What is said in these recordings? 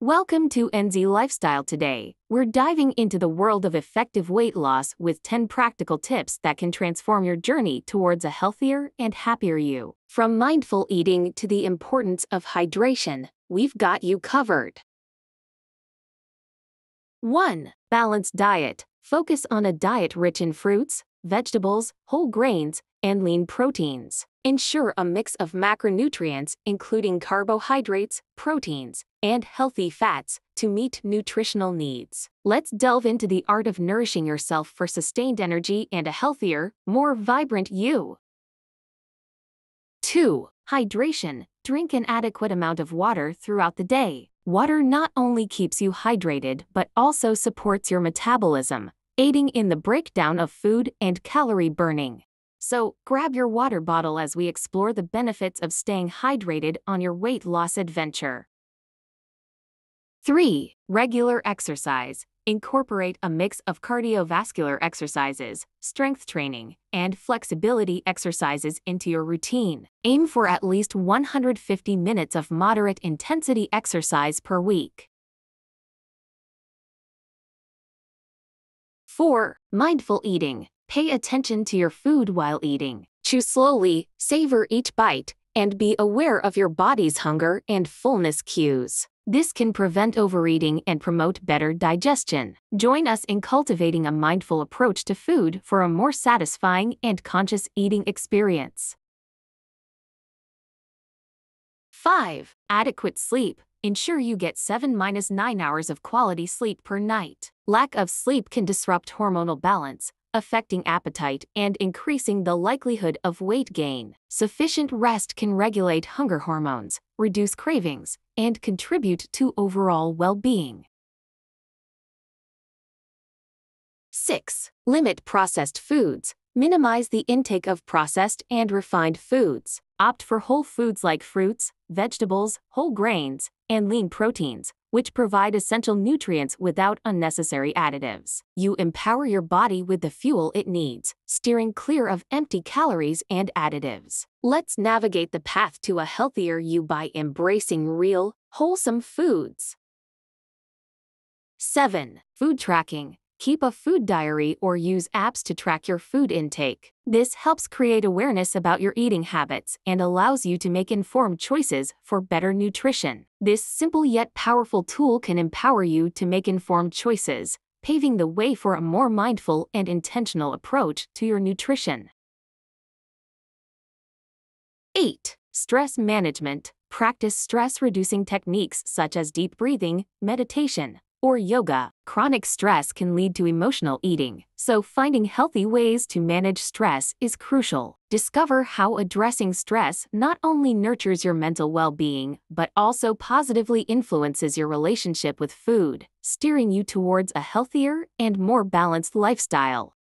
Welcome to NZ Lifestyle today. We're diving into the world of effective weight loss with 10 practical tips that can transform your journey towards a healthier and happier you. From mindful eating to the importance of hydration, we've got you covered. 1. Balanced diet. Focus on a diet rich in fruits, vegetables, whole grains, and lean proteins. Ensure a mix of macronutrients, including carbohydrates, proteins, and healthy fats, to meet nutritional needs. Let's delve into the art of nourishing yourself for sustained energy and a healthier, more vibrant you. 2. Hydration. Drink an adequate amount of water throughout the day. Water not only keeps you hydrated but also supports your metabolism, aiding in the breakdown of food and calorie burning. So, grab your water bottle as we explore the benefits of staying hydrated on your weight loss adventure. 3. Regular exercise. Incorporate a mix of cardiovascular exercises, strength training, and flexibility exercises into your routine. Aim for at least 150 minutes of moderate intensity exercise per week. 4. Mindful eating. Pay attention to your food while eating. Chew slowly, savor each bite, and be aware of your body's hunger and fullness cues. This can prevent overeating and promote better digestion. Join us in cultivating a mindful approach to food for a more satisfying and conscious eating experience. 5. Adequate sleep. Ensure you get 7-9 hours of quality sleep per night. Lack of sleep can disrupt hormonal balance, affecting appetite and increasing the likelihood of weight gain. Sufficient rest can regulate hunger hormones, reduce cravings, and contribute to overall well-being. 6. Limit processed foods. Minimize the intake of processed and refined foods. Opt for whole foods like fruits, vegetables, whole grains, and lean proteins, which provide essential nutrients without unnecessary additives. You empower your body with the fuel it needs, steering clear of empty calories and additives. Let's navigate the path to a healthier you by embracing real, wholesome foods. 7. Food tracking. Keep a food diary or use apps to track your food intake. This helps create awareness about your eating habits and allows you to make informed choices for better nutrition. This simple yet powerful tool can empower you to make informed choices, paving the way for a more mindful and intentional approach to your nutrition. 8. Stress management. Practice stress-reducing techniques such as deep breathing, meditation, or yoga. Chronic stress can lead to emotional eating, so finding healthy ways to manage stress is crucial. Discover how addressing stress not only nurtures your mental well-being, but also positively influences your relationship with food, steering you towards a healthier and more balanced lifestyle.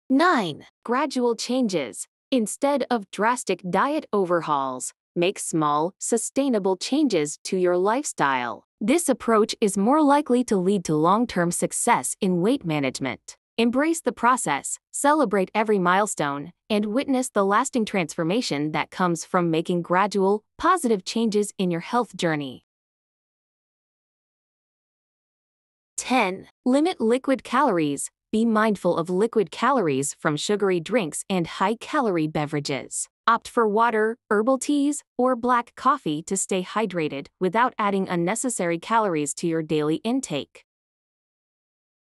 9. Gradual changes. Instead of drastic diet overhauls, make small, sustainable changes to your lifestyle. This approach is more likely to lead to long-term success in weight management. Embrace the process, celebrate every milestone, and witness the lasting transformation that comes from making gradual, positive changes in your health journey. 10. Limit liquid calories. Be mindful of liquid calories from sugary drinks and high-calorie beverages. Opt for water, herbal teas, or black coffee to stay hydrated without adding unnecessary calories to your daily intake.